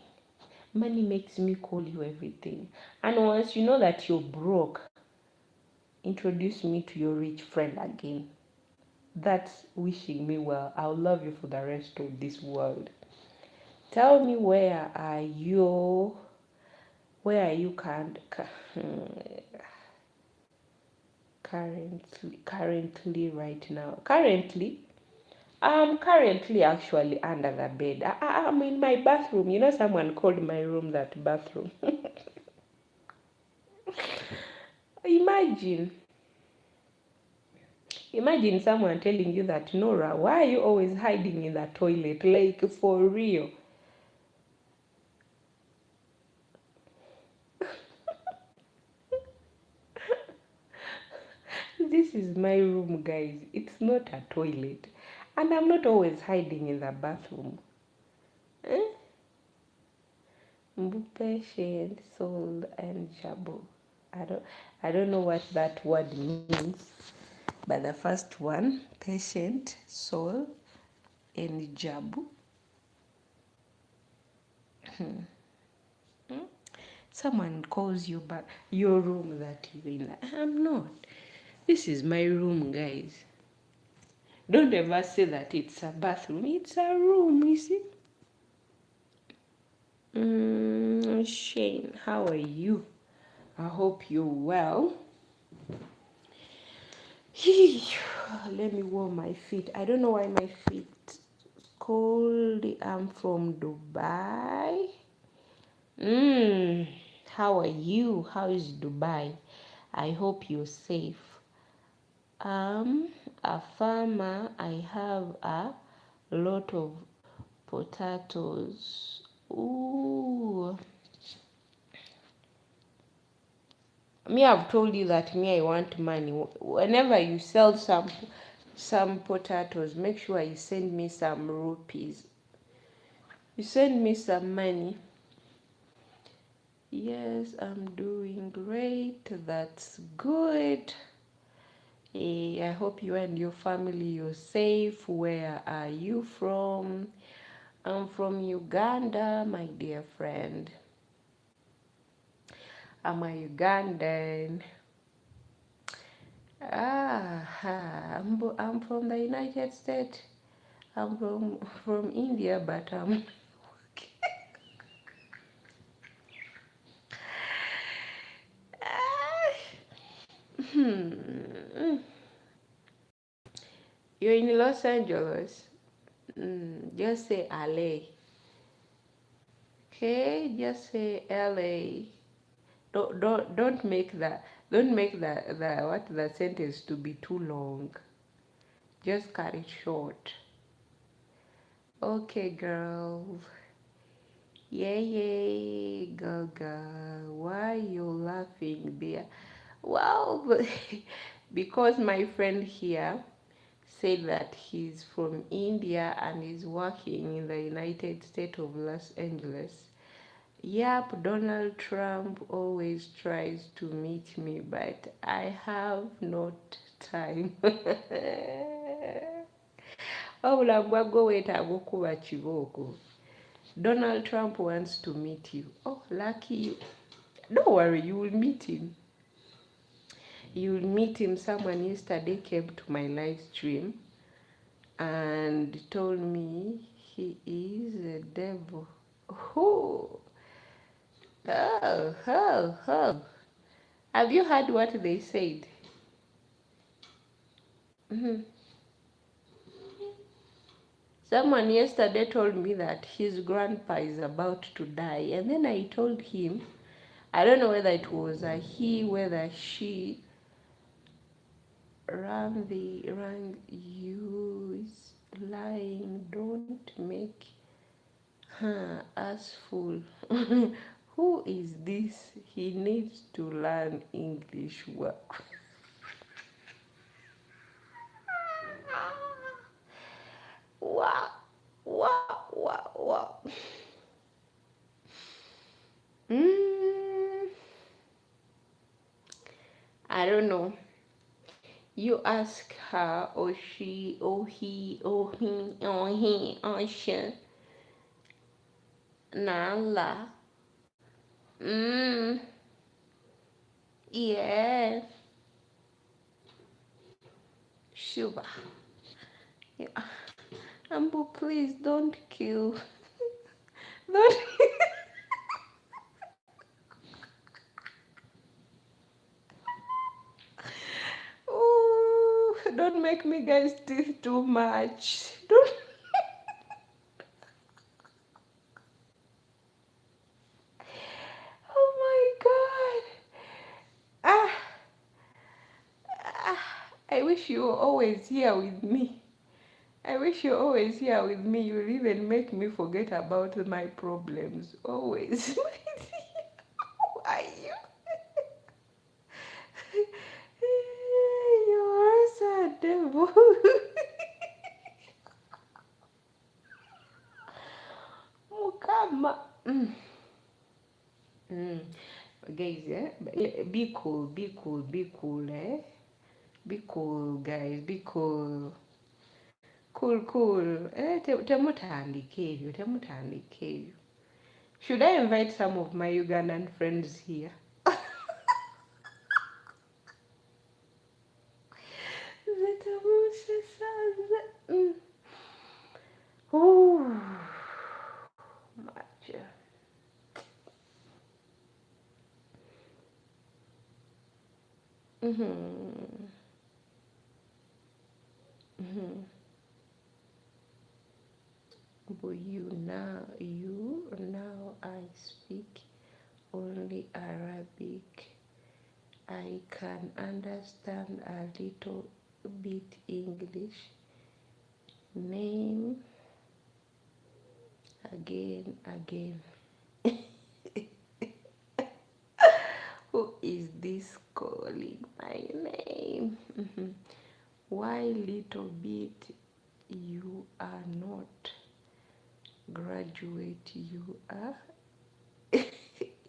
Money makes me call you everything. And once you know that you're broke, introduce me to your rich friend again. That's wishing me well. I'll love you for the rest of this world. Tell me where are you currently right now? I'm currently actually under the bed. I'm in my bathroom. You know, someone called my room that bathroom. Imagine. Imagine someone telling you that, Nora, why are you always hiding in the toilet? Like, for real. This is my room, guys. It's not a toilet. And I'm not always hiding in the bathroom. Eh? Patient, soul, and jabu. I don't know what that word means. But the first one, patient, soul, and jabu. Someone calls you back your room that you're in. I'm not. This is my room, guys. Don't ever say that it's a bathroom. It's a room, you see. Shane, how are you? I hope you're well. Let me warm my feet. I don't know why my feet cold. I'm from Dubai. How are you? How is Dubai? I hope you're safe. A farmer. I have a lot of potatoes. Ooh. Me, I've told you that I want money. Whenever you sell some potatoes, make sure you send me some rupees. You send me some money. Yes, I'm doing great. That's good. I hope you and your family, you're safe. Where are you from? I'm from Uganda, my dear friend. I'm a Ugandan. I'm from the United States. I'm from India, but I'm You're in Los Angeles. Just say LA. Okay, just say LA. Don't make the sentence to be too long. Just cut it short. Okay, girl. Yay, Gaga. Why you laughing there? Well, because my friend here said that he's from India and is working in the United States of Los Angeles. Yep, Donald Trump always tries to meet me, but I have not time. Obulabwa gwe weetaaga okuba kibooko. Donald Trump wants to meet you. Oh, lucky you. Don't worry, you will meet him. You will meet him. Someone yesterday came to my live stream and told me he is a devil. Oh, oh. Have you heard what they said? Someone yesterday told me that his grandpa is about to die, and then I told him, I don't know whether it was a he, whether she, Rang you is lying. Don't make us fool. Who is this? He needs to learn English well. Wow, wow, wow, wow. Mm, I don't know. You ask her, or she, or he, or she. Nala. Mm, yeah. Shuba. Yeah. Amber, please don't kill. Don't. Ooh, don't make me guys teeth too much. Don't. Oh my god. I wish you were always here with me. I wish you're always here with me. You'll even make me forget about my problems. Always. Who are you? You're so devil. Mukama. Mm. Guys, be cool, be cool, be cool, eh? Be cool, guys, be cool. Cool, cool. Temutandike you. Should I invite some of my Ugandan friends here? Oh, much. Mhm. Mhm. But you now I speak only Arabic. I can understand a little bit English. Name again. Who is this calling my name? Why little bit? You are not graduate, you are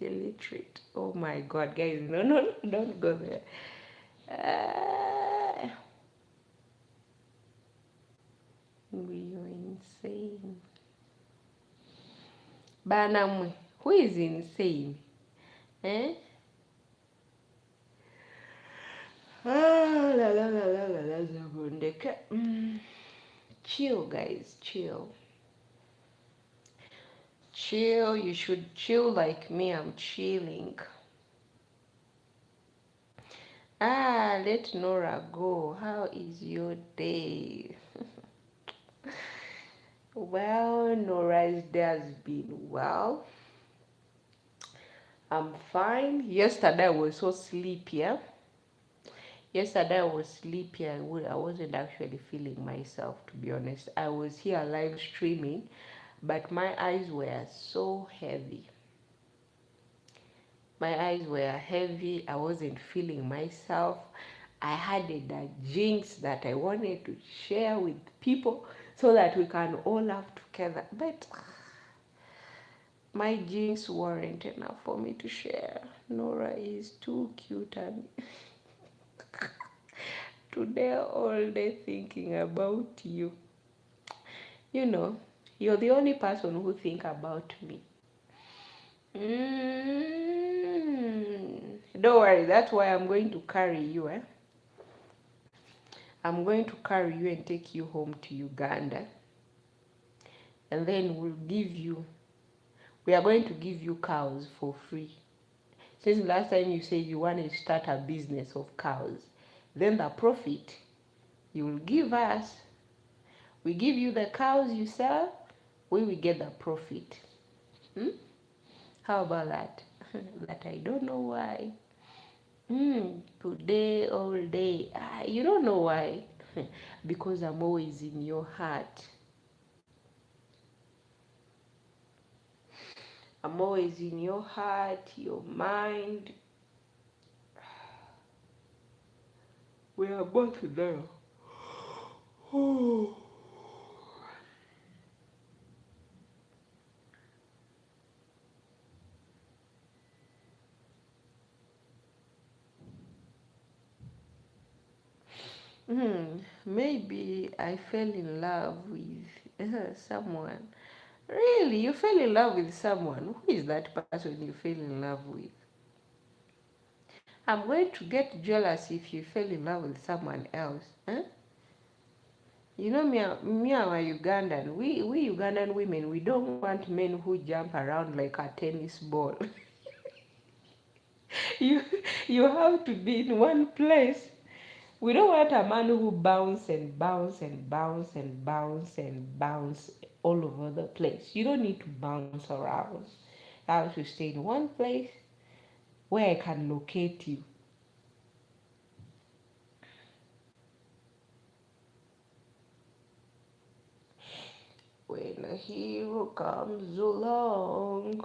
illiterate. Oh my god, guys, no, don't go there. You're insane. Banamwe, who is insane? Eh? Chill, guys, chill. Chill, you should chill like me. I'm chilling. Let Nora go. How is your day? Well, Nora's day has been well. I'm fine. Yesterday I was so sleepy. Yesterday I was sleepy. I wasn't actually feeling myself, to be honest. I was here live streaming, but my eyes were so heavy. My eyes were heavy. I wasn't feeling myself. I had a jinx that I wanted to share with people so that we can all laugh together. But my jinx weren't enough for me to share. Nora is too cute and today all day thinking about you. You know, you're the only person who think about me. Don't worry, that's why I'm going to carry you, eh? I'm going to carry you and take you home to Uganda. And then we are going to give you cows for free. Since last time you said you wanted to start a business of cows, then the profit you will give us. We give you the cows you sell, we will get the profit. How about that? That I don't know why. Today, all day. You don't know why. Because I'm always in your heart. I'm always in your heart, your mind. We are both there. Maybe I fell in love with someone. Really? You fell in love with someone? Who is that person you fell in love with? I'm going to get jealous if you fell in love with someone else. Huh? You know, me and my Ugandan, we Ugandan women, we don't want men who jump around like a tennis ball. you you have to be in one place. We don't want a man who bounce and bounce and bounce and bounce and bounce all over the place. You don't need to bounce around. I have to stay in one place where I can locate you. When a hero comes along.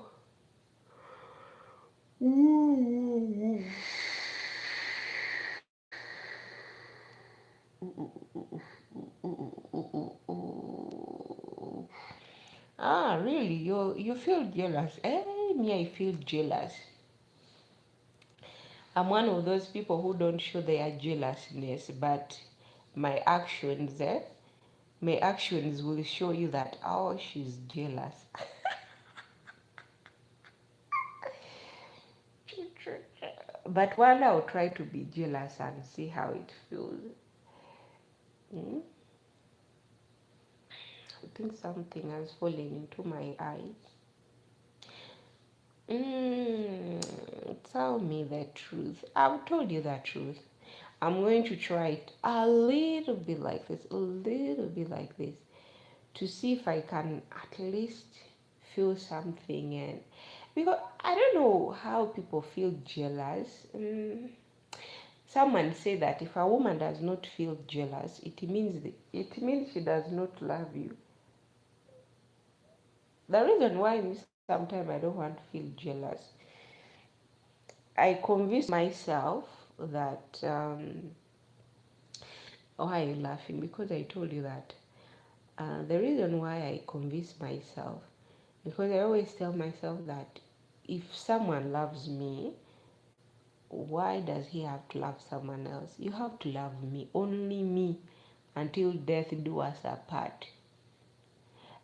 Ooh. Really? You feel jealous? Me, I feel jealous. I'm one of those people who don't show their jealousness, but my actions, my actions will show you that, oh, she's jealous. But one day I'll try to be jealous and see how it feels. Mm? I think something has fallen into my eye. Tell me the truth. I've told you the truth. I'm going to try it a little bit like this, a little bit like this, to see if I can at least feel something. And because I don't know how people feel jealous. Someone said that if a woman does not feel jealous, it means she does not love you. The reason why sometimes I don't want to feel jealous, I convince myself that. Why are you laughing? Because I told you that. The reason why I convince myself, because I always tell myself that if someone loves me, why does he have to love someone else? You have to love me, only me, until death do us apart.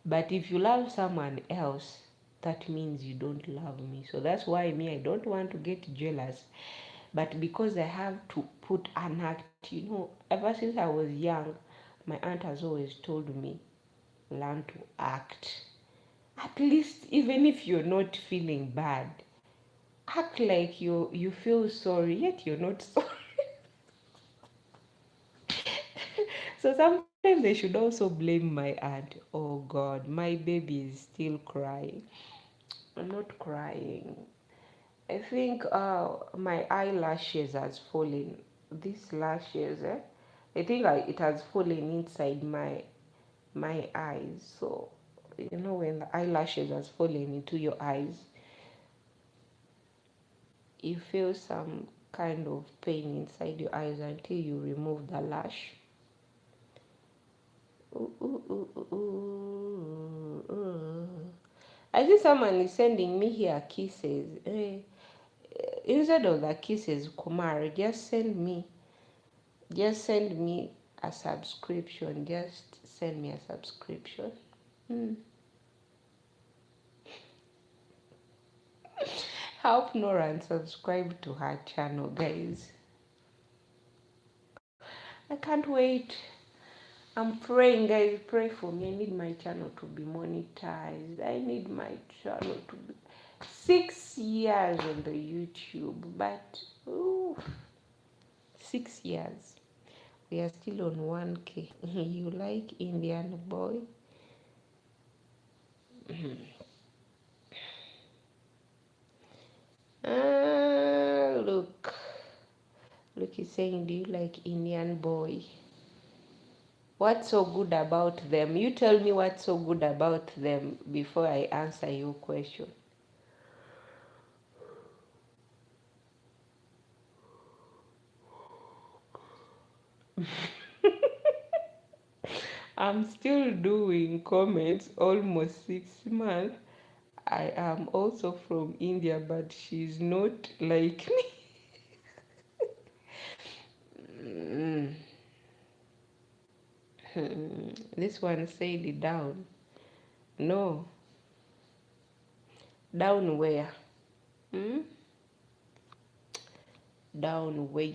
But if you love someone else, that means you don't love me. So that's why me, I don't want to get jealous. But because I have to put an act, ever since I was young, my aunt has always told me, learn to act. At least, even if you're not feeling bad, act like you feel sorry, yet you're not sorry. So sometimes they should also blame my aunt. Oh God, my baby is still crying. I'm not crying. I think my eyelashes has fallen. These lashes, I think it has fallen inside my eyes. So when the eyelashes has fallen into your eyes, you feel some kind of pain inside your eyes until you remove the lash. Ooh, ooh, ooh, ooh, ooh. I see someone is sending me here kisses. Instead of the kisses, Kumar, just send me a subscription. Just send me a subscription. Help Nora and subscribe to her channel, guys. I can't wait. I'm praying, guys. Pray for me. I need my channel to be monetized. I need my channel to be 6 years on the YouTube, but 6 years. We are still on 1K. You like Indian boy? Look. Look, he's saying, do you like Indian boy? What's so good about them? You tell me what's so good about them before I answer your question. I'm still doing comments almost 6 months. I am also from India, but she's not like me. Mm. This one said it down. No, down where? Hmm? Down where?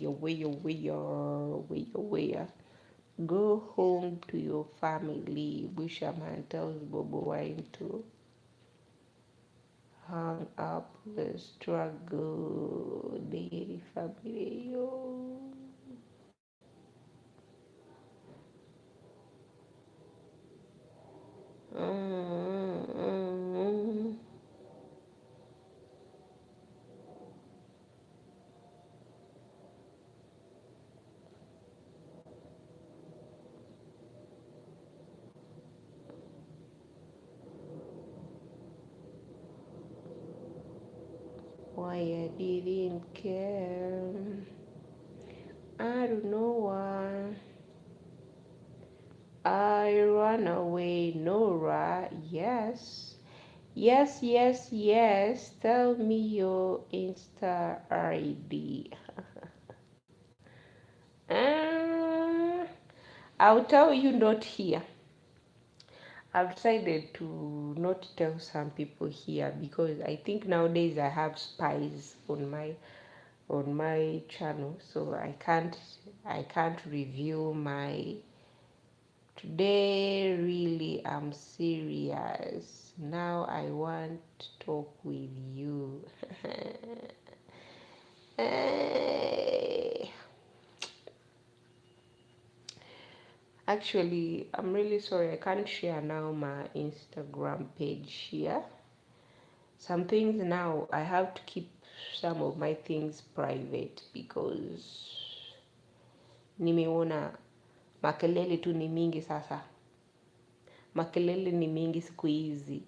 Go home to your family. Bushaman tells Bobo Wine to hang up the struggle. Daily family. Yo. Mm. Why I didn't care. I don't know why. I run away, Nora. Yes. Yes, yes, yes. Tell me your Insta ID. Uh, I'll tell you not here. I've decided to not tell some people here because I think nowadays I have spies on my channel, so I can't reveal my. Today really I'm serious. Now I want to talk with you. Eh, Actually, I'm really sorry. I can't share now my Instagram page here. Some things now I have to keep some of my things private because nimeona makelele tu ni mingi sasa. Makelele ni mingi siku hizi.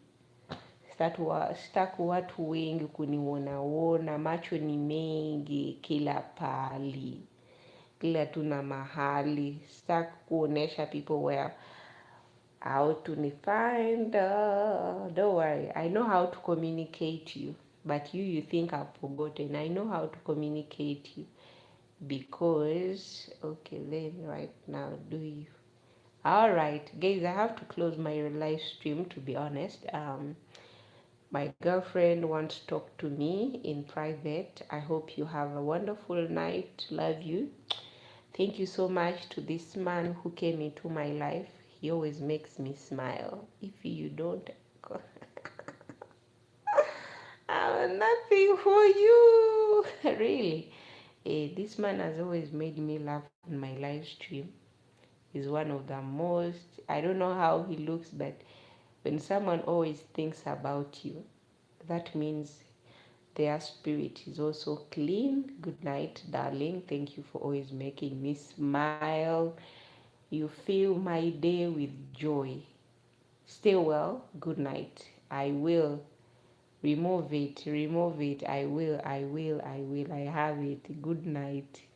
Sitaki watu wengi kuniona, macho ni mengi kila pahali, kila tuna mahali. Sitaki kuonesha people where how to find. Don't worry, I know how to communicate you, but you think I've forgotten. I know how to communicate you because okay, then right now do you? All right, guys, I have to close my live stream to be honest. My girlfriend wants to talk to me in private. I hope you have a wonderful night. Love you. Thank you so much to this man who came into my life. He always makes me smile. If you don't, I'm nothing for you. Really. This man has always made me laugh on my live stream. He's one of the most, I don't know how he looks, but when someone always thinks about you, that means their spirit is also clean. Good night, darling. Thank you for always making me smile. You fill my day with joy. Stay well. Good night. I will remove it. I will. I have it. Good night.